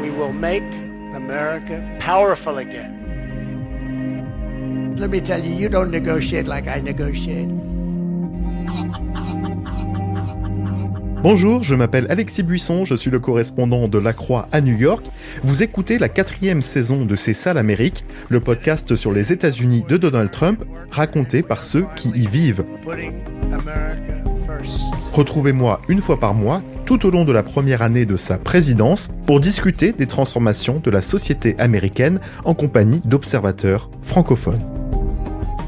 We will make America powerful again. Let me tell you, you don't negotiate like I negotiate. Bonjour, je m'appelle Alexis Buisson, je suis le correspondant de La Croix à New York. Vous écoutez la 4e saison de C'est ça l'Amérique, le podcast sur les États-Unis de Donald Trump, raconté par ceux qui y vivent. Retrouvez-moi une fois par mois, tout au long de la première année de sa présidence, pour discuter des transformations de la société américaine en compagnie d'observateurs francophones.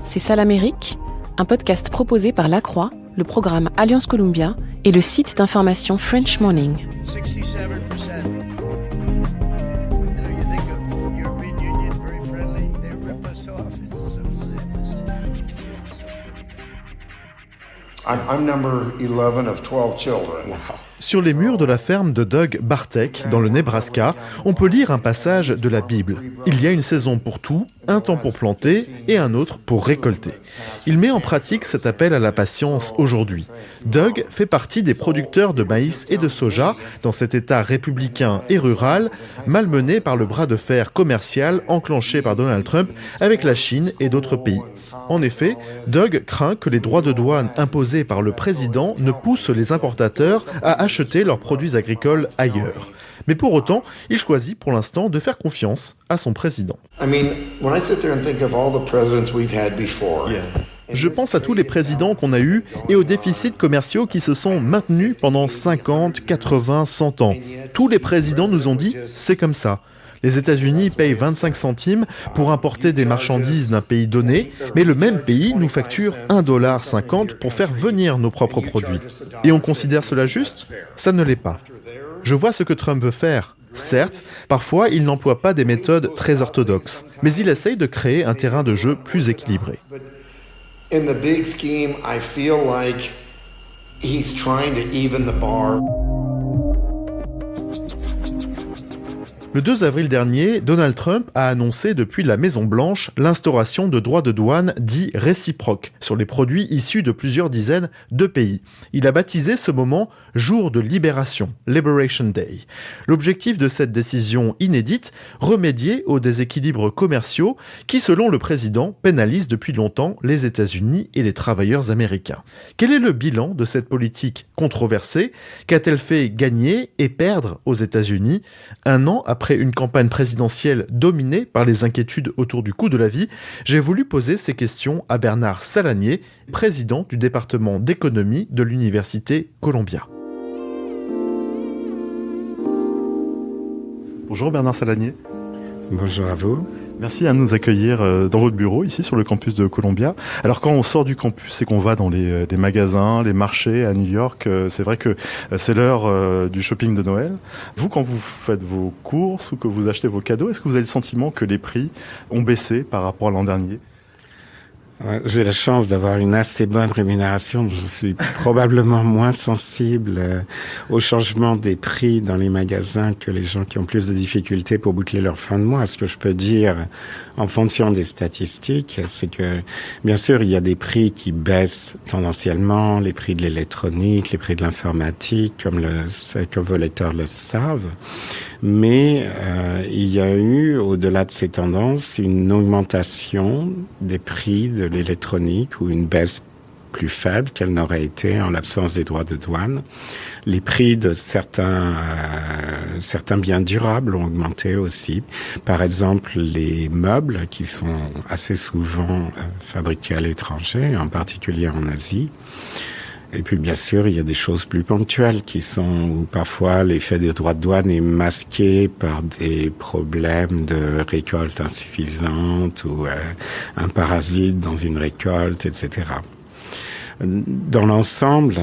C'est ça l'Amérique, un podcast proposé par La Croix, le programme Alliance Columbia et le site d'information French Morning. 67%. I'm number 11 of 12 children. Sur les murs de la ferme de Doug Bartek, dans le Nebraska, on peut lire un passage de la Bible. Il y a une saison pour tout, un temps pour planter et un autre pour récolter. Il met en pratique cet appel à la patience aujourd'hui. Doug fait partie des producteurs de maïs et de soja dans cet État républicain et rural, malmené par le bras de fer commercial enclenché par Donald Trump avec la Chine et d'autres pays. En effet, Doug craint que les droits de douane imposés par le président ne poussent les importateurs à acheter leurs produits agricoles ailleurs. Mais pour autant, il choisit pour l'instant de faire confiance à son président. Je pense à tous les présidents qu'on a eus et aux déficits commerciaux qui se sont maintenus pendant 50, 80, 100 ans. Tous les présidents nous ont dit « c'est comme ça ». Les États-Unis payent 25 centimes pour importer des marchandises d'un pays donné, mais le même pays nous facture $1,50 pour faire venir nos propres produits. Et on considère cela juste ? Ça ne l'est pas. Je vois ce que Trump veut faire. Certes, parfois il n'emploie pas des méthodes très orthodoxes, mais il essaye de créer un terrain de jeu plus équilibré. In the big scheme, I feel like he's trying to even the bar. Le 2 avril dernier, Donald Trump a annoncé depuis la Maison-Blanche l'instauration de droits de douane dits réciproques sur les produits issus de plusieurs dizaines de pays. Il a baptisé ce moment « Jour de libération », Liberation Day. L'objectif de cette décision inédite, remédier aux déséquilibres commerciaux qui, selon le président, pénalisent depuis longtemps les États-Unis et les travailleurs américains. Quel est le bilan de cette politique controversée ? Qu'a-t-elle fait gagner et perdre aux États-Unis un an après une campagne présidentielle dominée par les inquiétudes autour du coût de la vie, j'ai voulu poser ces questions à Bernard Salagné, président du département d'économie de l'Université Columbia. Bonjour Bernard Salagné. Bonjour à vous. Merci à nous accueillir dans votre bureau, ici sur le campus de Columbia. Alors quand on sort du campus et qu'on va dans les magasins, les marchés à New York, c'est vrai que c'est l'heure du shopping de Noël. Vous, quand vous faites vos courses ou que vous achetez vos cadeaux, est-ce que vous avez le sentiment que les prix ont baissé par rapport à l'an dernier ? J'ai la chance d'avoir une assez bonne rémunération. Je suis probablement moins sensible au changement des prix dans les magasins que les gens qui ont plus de difficultés pour boucler leur fin de mois. Ce que je peux dire en fonction des statistiques, c'est que bien sûr, il y a des prix qui baissent tendanciellement, les prix de l'électronique, les prix de l'informatique, comme vos lecteurs le savent. Mais il y a eu, au-delà de ces tendances, une augmentation des prix de l'électronique ou une baisse plus faible qu'elle n'aurait été en l'absence des droits de douane. Les prix de certains biens durables ont augmenté aussi. Par exemple, les meubles qui sont assez souvent fabriqués à l'étranger, en particulier en Asie. Et puis, bien sûr, il y a des choses plus ponctuelles qui sont où parfois l'effet des droits de douane est masqué par des problèmes de récolte insuffisante ou un parasite dans une récolte, etc. Dans l'ensemble,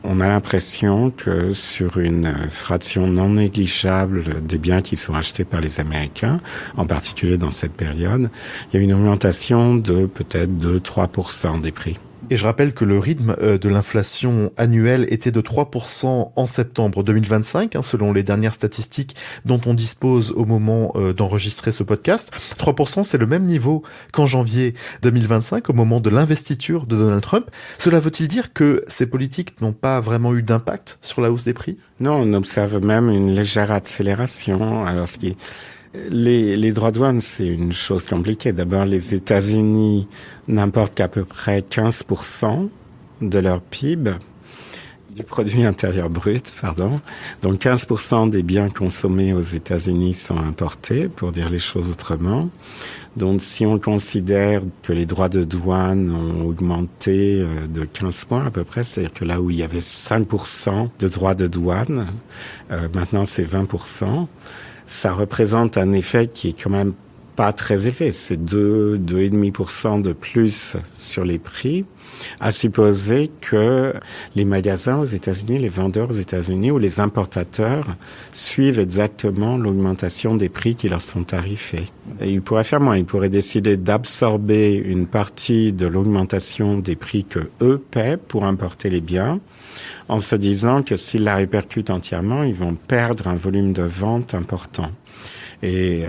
on a l'impression que sur une fraction non négligeable des biens qui sont achetés par les Américains, en particulier dans cette période, il y a une augmentation de peut-être 2-3% des prix. Et je rappelle que le rythme de l'inflation annuelle était de 3% en septembre 2025, selon les dernières statistiques dont on dispose au moment d'enregistrer ce podcast. 3%, c'est le même niveau qu'en janvier 2025, au moment de l'investiture de Donald Trump. Cela veut-il dire que ces politiques n'ont pas vraiment eu d'impact sur la hausse des prix? Non, on observe même une légère accélération. Alors, les droits de douane, c'est une chose compliquée. D'abord, les États-Unis n'importent qu'à peu près 15% de leur PIB, du produit intérieur brut, pardon. Donc 15% des biens consommés aux États-Unis sont importés, pour dire les choses autrement. Donc si on considère que les droits de douane ont augmenté de 15 points à peu près, c'est-à-dire que là où il y avait 5% de droits de douane, maintenant c'est 20%. Ça représente un effet qui est quand même pas très élevé. C'est 2,5% de plus sur les prix, à supposer que les magasins aux États-Unis, les vendeurs aux États-Unis ou les importateurs suivent exactement l'augmentation des prix qui leur sont tarifés. Et ils pourraient faire moins. Ils pourraient décider d'absorber une partie de l'augmentation des prix que eux paient pour importer les biens, en se disant que s'ils la répercutent entièrement, ils vont perdre un volume de vente important. Et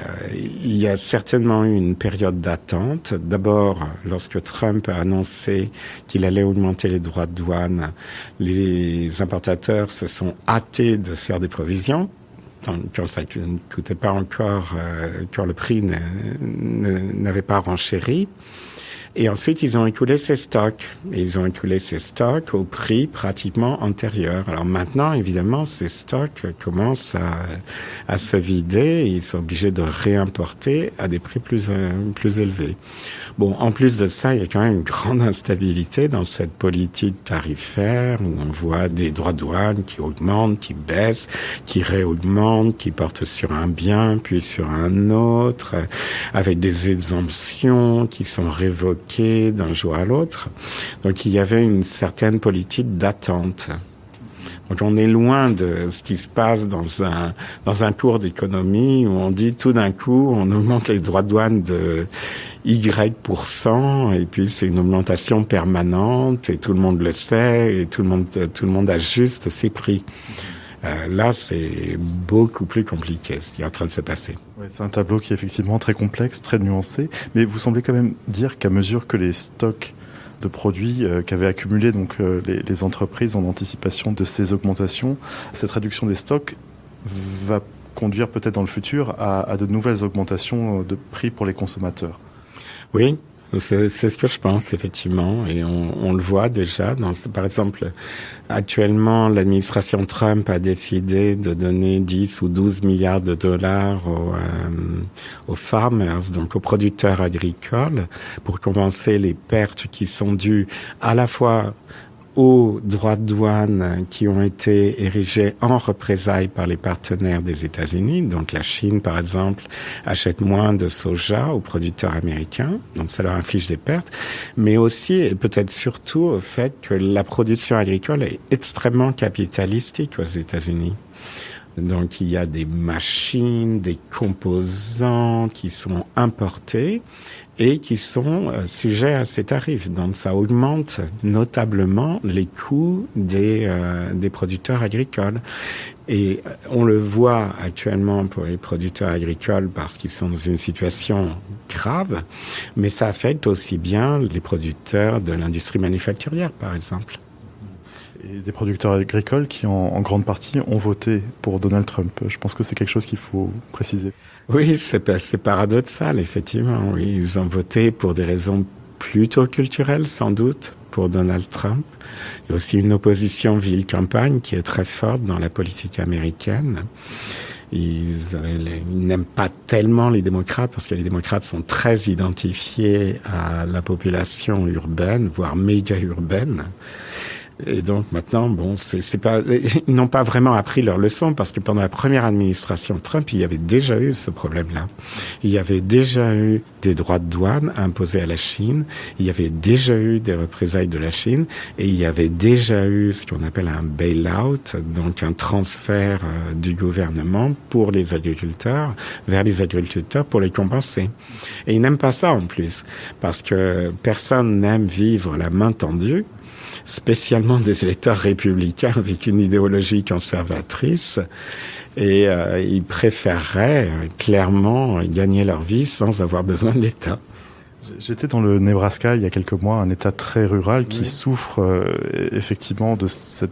il y a certainement eu une période d'attente. D'abord, lorsque Trump a annoncé qu'il allait augmenter les droits de douane, les importateurs se sont hâtés de faire des provisions. Quand ça ne coûtait pas encore, quand le prix n'avait pas renchéri. Et ensuite, ils ont écoulé ces stocks. Et ils ont écoulé ces stocks au prix pratiquement antérieur. Alors maintenant, évidemment, ces stocks commencent à se vider et ils sont obligés de réimporter à des prix plus élevés. Bon, en plus de ça, il y a quand même une grande instabilité dans cette politique tarifaire où on voit des droits de douane qui augmentent, qui baissent, qui réaugmentent, qui portent sur un bien puis sur un autre, avec des exemptions qui sont révoquées d'un jour à l'autre. Donc il y avait une certaine politique d'attente. Donc on est loin de ce qui se passe dans un cours d'économie où on dit tout d'un coup on augmente les droits de douane de Y% et puis c'est une augmentation permanente et tout le monde le sait et tout le monde ajuste ses prix. Là, c'est beaucoup plus compliqué ce qui est en train de se passer. Ouais, c'est un tableau qui est effectivement très complexe, très nuancé, mais vous semblez quand même dire qu'à mesure que les stocks de produits qu'avaient accumulés donc les entreprises en anticipation de ces augmentations, cette réduction des stocks va conduire peut-être dans le futur à de nouvelles augmentations de prix pour les consommateurs. Oui, c'est ce que je pense, effectivement, et on le voit déjà. Par exemple, actuellement, l'administration Trump a décidé de donner 10 ou 12 milliards de dollars aux farmers, donc aux producteurs agricoles, pour compenser les pertes qui sont dues à la fois aux droits de douane qui ont été érigés en représailles par les partenaires des États-Unis. Donc la Chine, par exemple, achète moins de soja aux producteurs américains, donc ça leur inflige des pertes, mais aussi et peut-être surtout au fait que la production agricole est extrêmement capitalistique aux États-Unis. Donc il y a des machines, des composants qui sont importés et qui sont sujets à ces tarifs. Donc ça augmente notablement les coûts des producteurs agricoles. Et on le voit actuellement pour les producteurs agricoles parce qu'ils sont dans une situation grave, mais ça affecte aussi bien les producteurs de l'industrie manufacturière, par exemple. Et des producteurs agricoles qui, en grande partie, ont voté pour Donald Trump. Je pense que c'est quelque chose qu'il faut préciser. Oui, c'est paradoxal, effectivement. Oui, ils ont voté pour des raisons plutôt culturelles, sans doute, pour Donald Trump. Il y a aussi une opposition ville-campagne qui est très forte dans la politique américaine. Ils n'aiment pas tellement les démocrates parce que les démocrates sont très identifiés à la population urbaine, voire méga urbaine. Et donc maintenant, bon, c'est pas, ils n'ont pas vraiment appris leur leçon parce que pendant la première administration Trump, il y avait déjà eu ce problème-là. Il y avait déjà eu des droits de douane imposés à la Chine. Il y avait déjà eu des représailles de la Chine et il y avait déjà eu ce qu'on appelle un bail-out, donc un transfert du gouvernement pour les agriculteurs vers les agriculteurs pour les compenser. Et ils n'aiment pas ça en plus parce que personne n'aime vivre la main tendue, spécialement des électeurs républicains avec une idéologie conservatrice. Et ils préféreraient clairement gagner leur vie sans avoir besoin de l'État. J'étais dans le Nebraska il y a quelques mois, un État très rural qui souffre effectivement de cette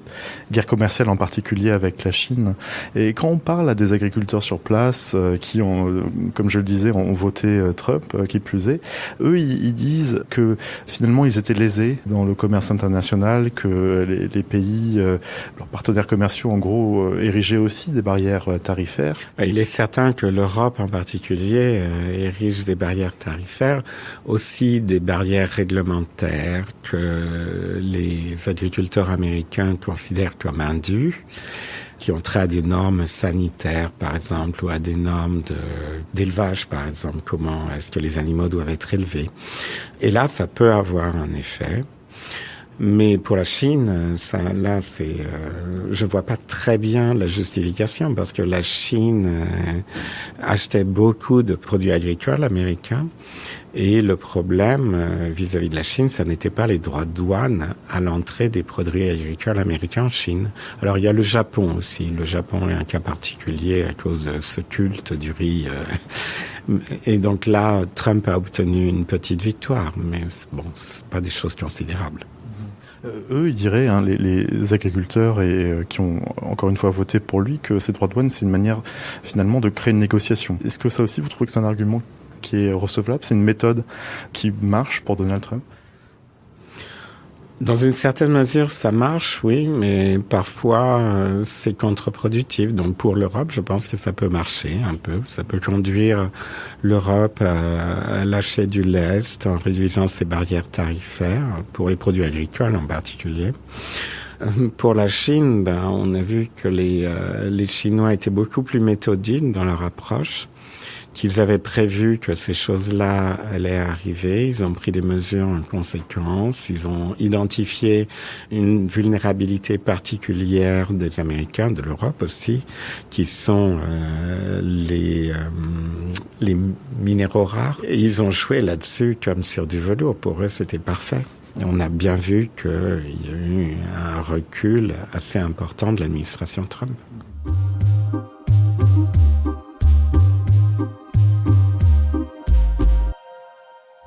guerre commerciale en particulier avec la Chine. Et quand on parle à des agriculteurs sur place qui ont, comme je le disais, ont voté Trump, qui plus est, eux ils disent que finalement ils étaient lésés dans le commerce international, que les pays, leurs partenaires commerciaux en gros, érigeaient aussi des barrières tarifaires. Il est certain que l'Europe en particulier érige des barrières tarifaires, aussi des barrières réglementaires que les agriculteurs américains considèrent comme indues, qui ont trait à des normes sanitaires, par exemple, ou à des normes d'élevage, par exemple, comment est-ce que les animaux doivent être élevés. Et là, ça peut avoir un effet. Mais pour la Chine, je vois pas très bien la justification parce que la Chine achetait beaucoup de produits agricoles américains et le problème vis-à-vis de la Chine, ça n'était pas les droits de douane à l'entrée des produits agricoles américains en Chine. Alors il y a le Japon aussi. Le Japon est un cas particulier à cause de ce culte du riz. Et donc là, Trump a obtenu une petite victoire, mais bon, c'est pas des choses considérables. Eux, ils diraient, les agriculteurs qui ont encore une fois voté pour lui, que ces droits de douane, c'est une manière finalement de créer une négociation. Est-ce que ça aussi, vous trouvez que c'est un argument qui est recevable? C'est une méthode qui marche pour Donald Trump? Dans une certaine mesure, ça marche, oui, mais parfois c'est contre-productif. Donc pour l'Europe, je pense que ça peut marcher un peu. Ça peut conduire l'Europe à lâcher du lest en réduisant ses barrières tarifaires, pour les produits agricoles en particulier. Pour la Chine, on a vu que les Chinois étaient beaucoup plus méthodiques dans leur approche, qu'ils avaient prévu que ces choses-là allaient arriver. Ils ont pris des mesures en conséquence. Ils ont identifié une vulnérabilité particulière des Américains, de l'Europe aussi, qui sont les minéraux rares. Et ils ont joué là-dessus comme sur du velours. Pour eux, c'était parfait. Et on a bien vu qu'il y a eu un recul assez important de l'administration Trump.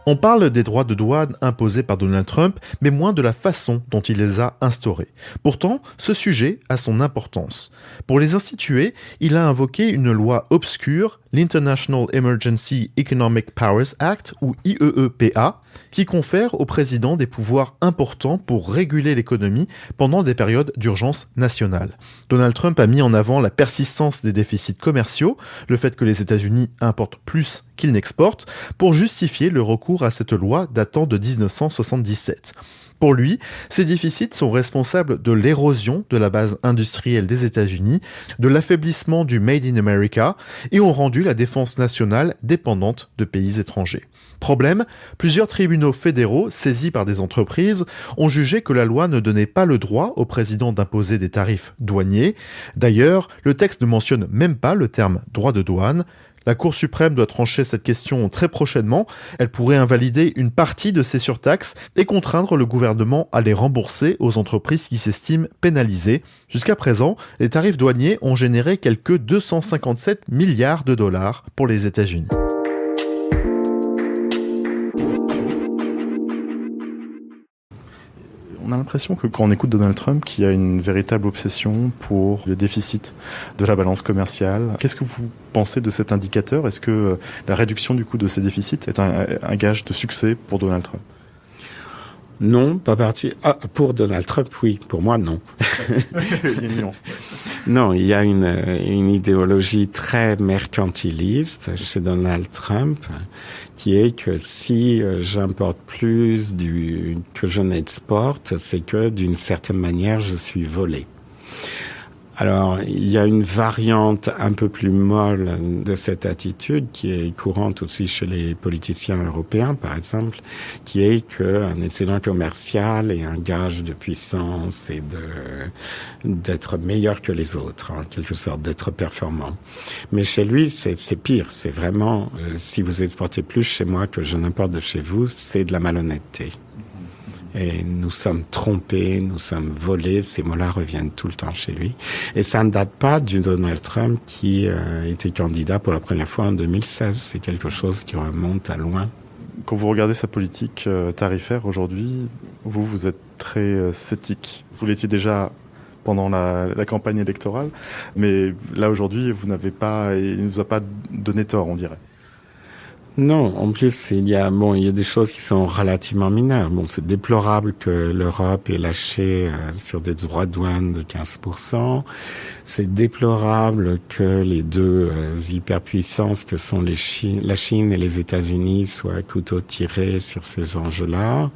On parle des droits de douane imposés par Donald Trump, mais moins de la façon dont il les a instaurés. Pourtant, ce sujet a son importance. Pour les instituer, il a invoqué une loi obscure, l'International Emergency Economic Powers Act, ou IEEPA, qui confère au président des pouvoirs importants pour réguler l'économie pendant des périodes d'urgence nationale. Donald Trump a mis en avant la persistance des déficits commerciaux, le fait que les États-Unis importent plus qu'ils n'exportent, pour justifier le recours à cette loi datant de 1977. Pour lui, ces déficits sont responsables de l'érosion de la base industrielle des États-Unis, de l'affaiblissement du Made in America et ont rendu la défense nationale dépendante de pays étrangers. Problème, plusieurs tribunaux fédéraux saisis par des entreprises ont jugé que la loi ne donnait pas le droit au président d'imposer des tarifs douaniers. D'ailleurs, le texte ne mentionne même pas le terme « droit de douane ». La Cour suprême doit trancher cette question très prochainement. Elle pourrait invalider une partie de ces surtaxes et contraindre le gouvernement à les rembourser aux entreprises qui s'estiment pénalisées. Jusqu'à présent, les tarifs douaniers ont généré quelques 257 milliards de dollars pour les États-Unis. On a l'impression que quand on écoute Donald Trump, qu'il y a une véritable obsession pour le déficit de la balance commerciale. Qu'est-ce que vous pensez de cet indicateur? Est-ce que la réduction du coût de ces déficits est un gage de succès pour Donald Trump? Non, pas parti. Ah, pour Donald Trump, oui. Pour moi, non. Il y a une nuance. Non, il y a une idéologie très mercantiliste chez Donald Trump, qui est que si j'importe plus que je n'exporte, c'est que d'une certaine manière, je suis volé. Alors, il y a une variante un peu plus molle de cette attitude qui est courante aussi chez les politiciens européens, par exemple, qui est qu'un excellent commercial est un gage de puissance et d'être meilleur que les autres, en quelque sorte, d'être performant. Mais chez lui, c'est pire. C'est vraiment, si vous exportez plus chez moi que je n'importe de chez vous, c'est de la malhonnêteté. Et nous sommes trompés, nous sommes volés, ces mots-là reviennent tout le temps chez lui. Et ça ne date pas du Donald Trump qui était candidat pour la première fois en 2016. C'est quelque chose qui remonte à loin. Quand vous regardez sa politique tarifaire aujourd'hui, vous êtes très sceptique. Vous l'étiez déjà pendant la campagne électorale, mais là aujourd'hui, il ne vous a pas donné tort, on dirait. Non, en plus, il y a des choses qui sont relativement mineures. Bon, c'est déplorable que l'Europe ait lâché sur des droits de douane de 15%. C'est déplorable que les deux hyperpuissances que sont la Chine et les États-Unis soient à couteau tiré sur ces enjeux-là.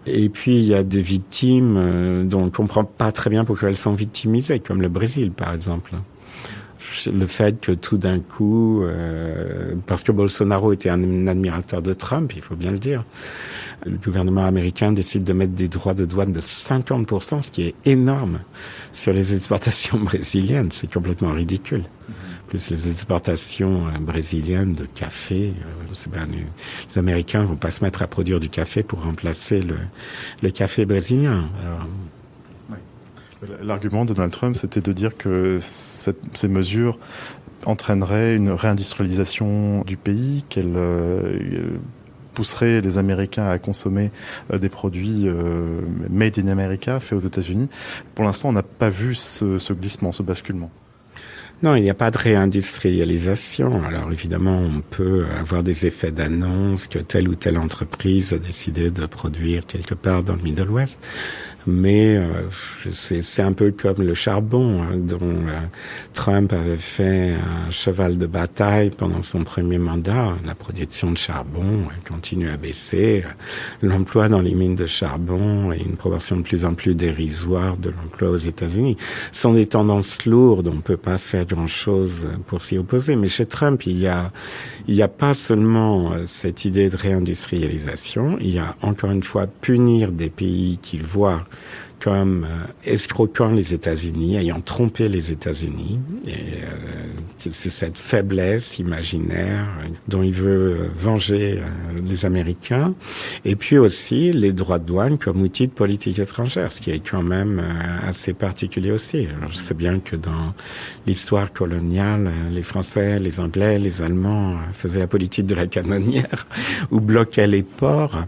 Et puis, il y a des victimes dont on ne comprend pas très bien pourquoi elles sont victimisées, comme le Brésil, par exemple. Le fait que tout d'un coup, parce que Bolsonaro était un admirateur de Trump, il faut bien le dire, le gouvernement américain décide de mettre des droits de douane de 50%, ce qui est énorme, sur les exportations brésiliennes. C'est complètement ridicule. Plus les exportations brésiliennes de café, les Américains vont pas se mettre à produire du café pour remplacer le café brésilien. Alors, l'argument de Donald Trump, c'était de dire que ces mesures entraîneraient une réindustrialisation du pays, qu'elles pousseraient les Américains à consommer des produits made in America, faits aux États-Unis. Pour l'instant, on n'a pas vu ce glissement, ce basculement. Non, il n'y a pas de réindustrialisation. Alors évidemment, on peut avoir des effets d'annonce que telle ou telle entreprise a décidé de produire quelque part dans le Middle West. Mais c'est un peu comme le charbon, dont Trump avait fait un cheval de bataille pendant son premier mandat. La production de charbon continue à baisser. L'emploi dans les mines de charbon est une proportion de plus en plus dérisoire de l'emploi aux États-Unis. Ce sont des tendances lourdes, on ne peut pas faire grand-chose pour s'y opposer. Mais chez Trump, il y a pas seulement cette idée de réindustrialisation, il y a encore une fois punir des pays qu'il voit comme escroquant les États-Unis, ayant trompé les États-Unis. Et c'est cette faiblesse imaginaire dont il veut venger les Américains. Et puis aussi les droits de douane comme outil de politique étrangère, ce qui est quand même assez particulier aussi. Alors, je sais bien que dans l'histoire coloniale, les Français, les Anglais, les Allemands faisaient la politique de la canonnière ou bloquaient les ports.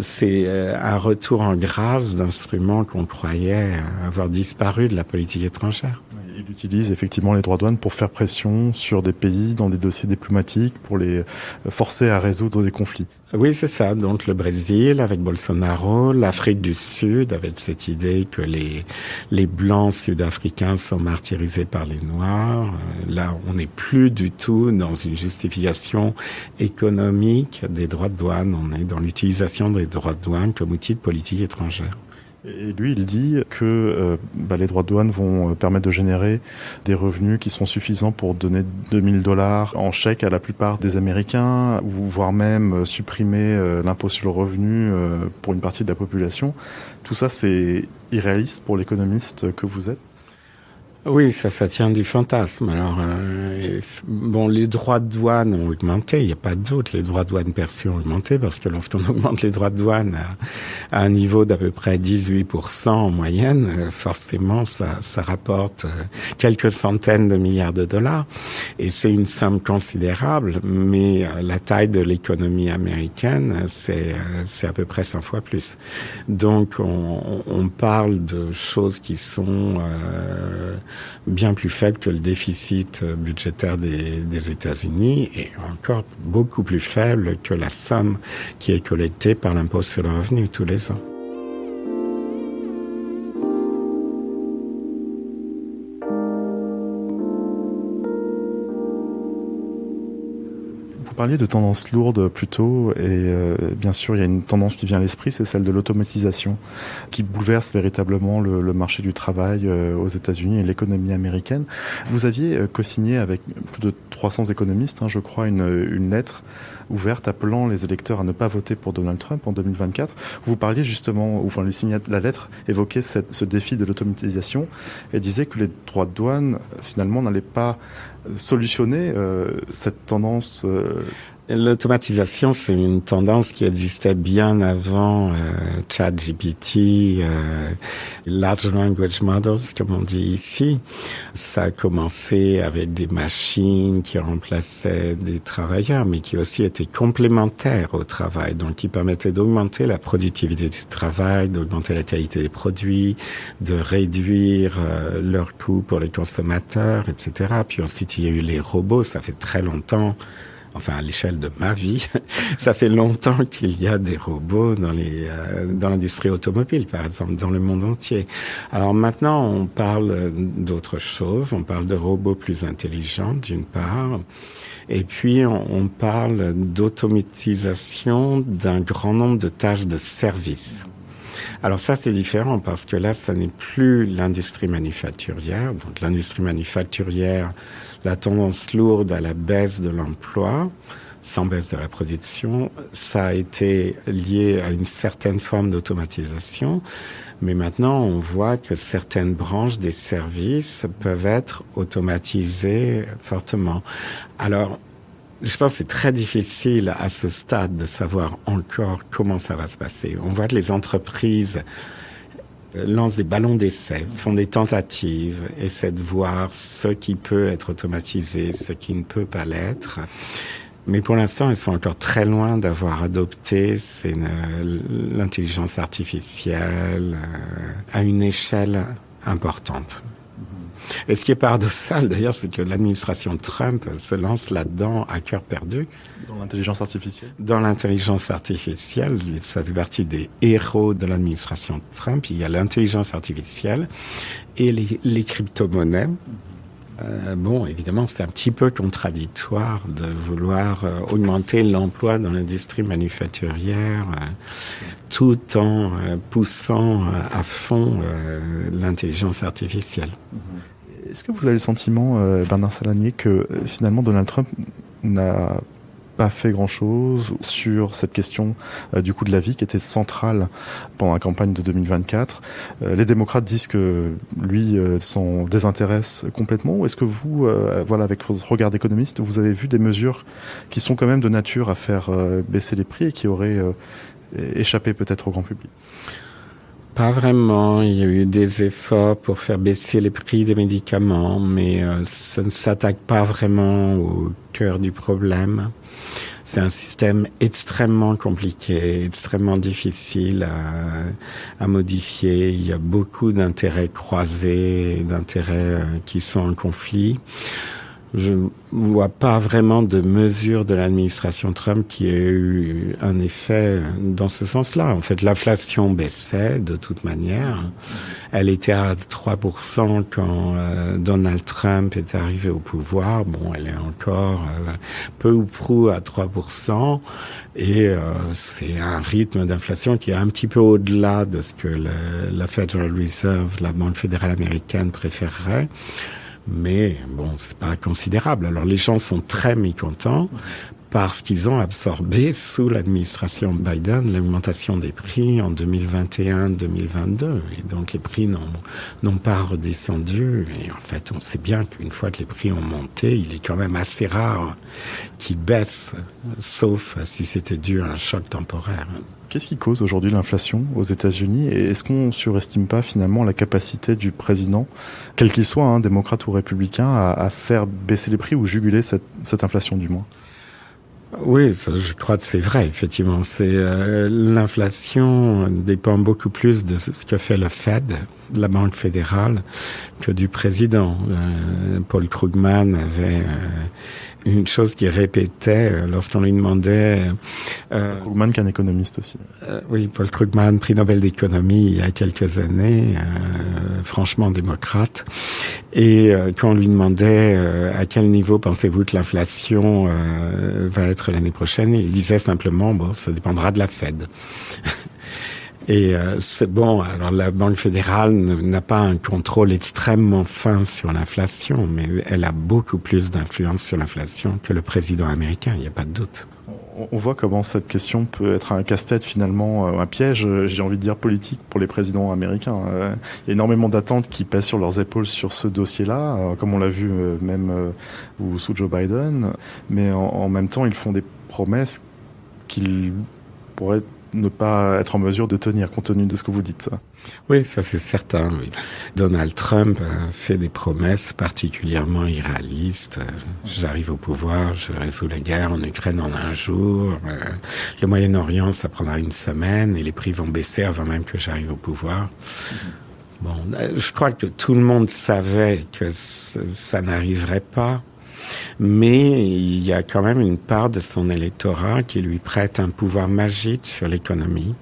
C'est un retour en grâce d'instruments qu'on croyait avoir disparu de la politique étrangère. Il utilise effectivement les droits de douane pour faire pression sur des pays dans des dossiers diplomatiques, pour les forcer à résoudre des conflits. Oui, c'est ça. Donc le Brésil avec Bolsonaro, l'Afrique du Sud avec cette idée que les Blancs sud-africains sont martyrisés par les Noirs. Là, on n'est plus du tout dans une justification économique des droits de douane. On est dans l'utilisation des droits de douane comme outil de politique étrangère. Et lui, il dit que les droits de douane vont permettre de générer des revenus qui seront suffisants pour donner $2 000 en chèque à la plupart des Américains, ou voire même supprimer l'impôt sur le revenu pour une partie de la population. Tout ça, c'est irréaliste pour l'économiste que vous êtes? Oui, ça tient du fantasme. Alors, les droits de douane ont augmenté, il n'y a pas de doute. Les droits de douane perçus ont augmenté parce que lorsqu'on augmente les droits de douane à un niveau d'à peu près 18% en moyenne, forcément, ça rapporte quelques centaines de milliards de dollars. Et c'est une somme considérable, mais la taille de l'économie américaine, c'est à peu près 100 fois plus. Donc, on parle de choses qui sont bien plus faible que le déficit budgétaire des États-Unis et encore beaucoup plus faible que la somme qui est collectée par l'impôt sur le revenu tous les ans. parliez de tendance lourde plus tôt et bien sûr il y a une tendance qui vient à l'esprit, c'est celle de l'automatisation qui bouleverse véritablement le marché du travail aux États-Unis et l'économie américaine. Vous aviez co-signé avec plus de 300 économistes, je crois, une lettre ouverte appelant les électeurs à ne pas voter pour Donald Trump en 2024. Vous parliez justement, enfin la lettre évoquait ce défi de l'automatisation et disait que les droits de douane finalement n'allaient pas solutionner cette tendance. L'automatisation, c'est une tendance qui existait bien avant ChatGPT, Large Language Models, comme on dit ici. Ça a commencé avec des machines qui remplaçaient des travailleurs, mais qui aussi étaient complémentaires au travail, donc qui permettaient d'augmenter la productivité du travail, d'augmenter la qualité des produits, de réduire leurs coûts pour les consommateurs, etc. Puis ensuite, il y a eu les robots, ça fait très longtemps. Enfin, à l'échelle de ma vie, ça fait longtemps qu'il y a des robots dans l'industrie automobile, par exemple, dans le monde entier. Alors maintenant, on parle d'autre chose. On parle de robots plus intelligents, d'une part. Et puis, on parle d'automatisation d'un grand nombre de tâches de service. Alors ça, c'est différent parce que là, ça n'est plus l'industrie manufacturière. Donc l'industrie manufacturière, la tendance lourde à la baisse de l'emploi, sans baisse de la production, ça a été lié à une certaine forme d'automatisation. Mais maintenant, on voit que certaines branches des services peuvent être automatisées fortement. Alors, je pense que c'est très difficile à ce stade de savoir encore comment ça va se passer. On voit que les entreprises lancent des ballons d'essai, font des tentatives, essaient de voir ce qui peut être automatisé, ce qui ne peut pas l'être. Mais pour l'instant, elles sont encore très loin d'avoir adopté l'intelligence artificielle à une échelle importante. Et ce qui est paradoxal, d'ailleurs, c'est que l'administration Trump se lance là-dedans à cœur perdu. Dans l'intelligence artificielle ? Dans l'intelligence artificielle, ça fait partie des héros de l'administration Trump. Il y a l'intelligence artificielle et les crypto-monnaies. Bon, évidemment, c'est un petit peu contradictoire de vouloir augmenter l'emploi dans l'industrie manufacturière tout en poussant à fond l'intelligence artificielle. Est-ce que vous avez le sentiment, Bernard Salanier, que finalement Donald Trump n'a pas fait grand-chose sur cette question du coût de la vie qui était centrale pendant la campagne de 2024. Les démocrates disent que lui s'en désintéresse complètement. Ou est-ce que vous, avec votre regard d'économiste, vous avez vu des mesures qui sont quand même de nature à faire baisser les prix et qui auraient échappé peut-être au grand public ? Pas vraiment. Il y a eu des efforts pour faire baisser les prix des médicaments, mais ça ne s'attaque pas vraiment au cœur du problème. C'est un système extrêmement compliqué, extrêmement difficile à modifier. Il y a beaucoup d'intérêts croisés, d'intérêts qui sont en conflit. Je ne vois pas vraiment de mesure de l'administration Trump qui ait eu un effet dans ce sens-là. En fait, l'inflation baissait de toute manière. Elle était à 3% quand Donald Trump est arrivé au pouvoir. Bon, elle est encore peu ou prou à 3%. Et c'est un rythme d'inflation qui est un petit peu au-delà de ce que la Federal Reserve, la Banque fédérale américaine, préférerait. Mais bon, c'est pas considérable. Alors les gens sont très mécontents parce qu'ils ont absorbé sous l'administration Biden l'augmentation des prix en 2021-2022. Et donc les prix n'ont pas redescendu. Et en fait, on sait bien qu'une fois que les prix ont monté, il est quand même assez rare qu'ils baissent, sauf si c'était dû à un choc temporaire. Qu'est-ce qui cause aujourd'hui l'inflation aux États-Unis et est-ce qu'on surestime pas finalement la capacité du président, quel qu'il soit, démocrate ou républicain, à faire baisser les prix ou juguler cette inflation du moins ? Oui, je crois que c'est vrai, effectivement. L'inflation dépend beaucoup plus de ce que fait le Fed, de la Banque fédérale que du président. Paul Krugman avait une chose qu'il répétait lorsqu'on lui demandait... Krugman, qui est un économiste aussi. Oui, Paul Krugman, prix Nobel d'économie il y a quelques années, franchement démocrate. Et quand on lui demandait à quel niveau pensez-vous que l'inflation va être l'année prochaine, il disait simplement, bon, ça dépendra de la Fed. Et c'est bon, alors la Banque fédérale n'a pas un contrôle extrêmement fin sur l'inflation, mais elle a beaucoup plus d'influence sur l'inflation que le président américain, il n'y a pas de doute. On voit comment cette question peut être un casse-tête finalement, un piège, j'ai envie de dire politique pour les présidents américains. Il y a énormément d'attentes qui pèsent sur leurs épaules sur ce dossier-là, comme on l'a vu même ou sous Joe Biden, mais en même temps ils font des promesses qu'ils pourraient ne pas être en mesure de tenir, compte tenu de ce que vous dites. Oui, ça c'est certain. Oui. Donald Trump a fait des promesses particulièrement irréalistes. J'arrive au pouvoir, je résous la guerre en Ukraine en un jour. Le Moyen-Orient, ça prendra une semaine et les prix vont baisser avant même que j'arrive au pouvoir. Bon, je crois que tout le monde savait que ça n'arriverait pas. Mais il y a quand même une part de son électorat qui lui prête un pouvoir magique sur l'économie.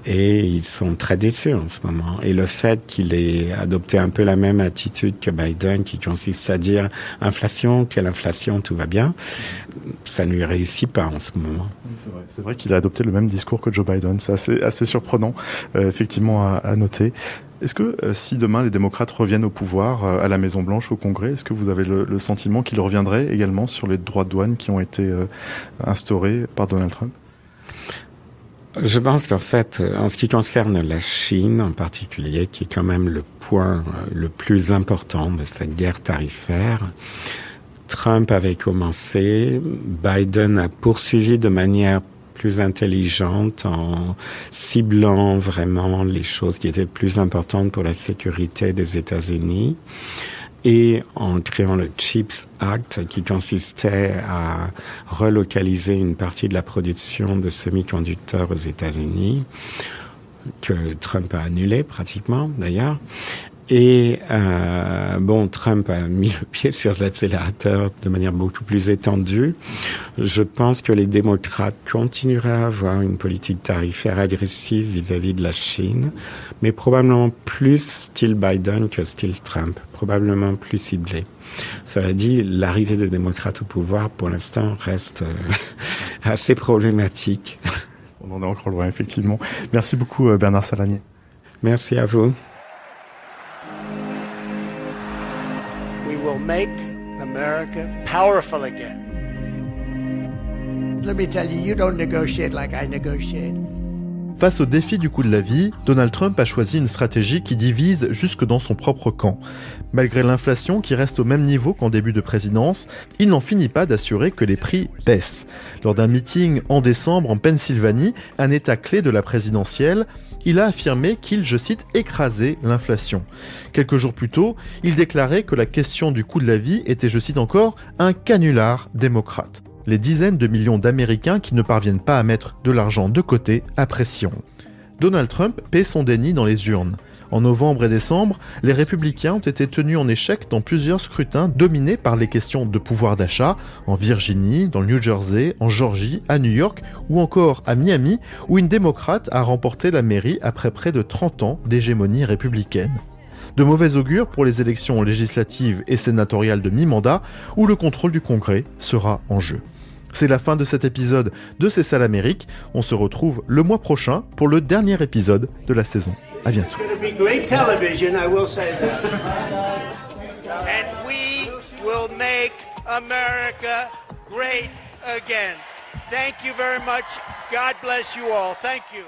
Et ils sont très déçus en ce moment. Et le fait qu'il ait adopté un peu la même attitude que Biden, qui consiste à dire inflation, quelle inflation, tout va bien, ça ne lui réussit pas en ce moment. C'est vrai qu'il a adopté le même discours que Joe Biden. C'est assez surprenant, effectivement, à noter. Est-ce que si demain les démocrates reviennent au pouvoir, à la Maison-Blanche, au Congrès, est-ce que vous avez le sentiment qu'ils reviendraient également sur les droits de douane qui ont été instaurés par Donald Trump ? Je pense qu'en fait, en ce qui concerne la Chine en particulier, qui est quand même le point le plus important de cette guerre tarifaire, Trump avait commencé, Biden a poursuivi de manière plus intelligente en ciblant vraiment les choses qui étaient plus importantes pour la sécurité des États-Unis et en créant le CHIPS Act qui consistait à relocaliser une partie de la production de semi-conducteurs aux États-Unis que Trump a annulé pratiquement d'ailleurs. Et Trump a mis le pied sur l'accélérateur de manière beaucoup plus étendue. Je pense que les démocrates continueraient à avoir une politique tarifaire agressive vis-à-vis de la Chine, mais probablement plus style Biden que style Trump, probablement plus ciblé. Cela dit, l'arrivée des démocrates au pouvoir, pour l'instant, reste assez problématique. On en est encore loin, effectivement. Merci beaucoup, Bernard Salanier. Merci à vous. We will make America powerful again. Let me tell you, you don't negotiate like I negotiate. Face au défi du coût de la vie, Donald Trump a choisi une stratégie qui divise jusque dans son propre camp. Malgré l'inflation qui reste au même niveau qu'en début de présidence, il n'en finit pas d'assurer que les prix baissent. Lors d'un meeting en décembre en Pennsylvanie, un état clé de la présidentielle, il a affirmé qu'il, je cite, écrasait l'inflation. Quelques jours plus tôt, il déclarait que la question du coût de la vie était, je cite encore, un canular démocrate. Les dizaines de millions d'Américains qui ne parviennent pas à mettre de l'argent de côté apprécieront. Donald Trump paie son déni dans les urnes. En novembre et décembre, les républicains ont été tenus en échec dans plusieurs scrutins dominés par les questions de pouvoir d'achat, en Virginie, dans le New Jersey, en Georgie, à New York ou encore à Miami, où une démocrate a remporté la mairie après près de 30 ans d'hégémonie républicaine. De mauvais augure pour les élections législatives et sénatoriales de mi-mandat, où le contrôle du Congrès sera en jeu. C'est la fin de cet épisode de C'est ça l'Amérique. On se retrouve le mois prochain pour le dernier épisode de la saison. À bientôt. It's going to be great television, I will say that. And we will make America great again. Thank you very much. God bless you all. Thank you.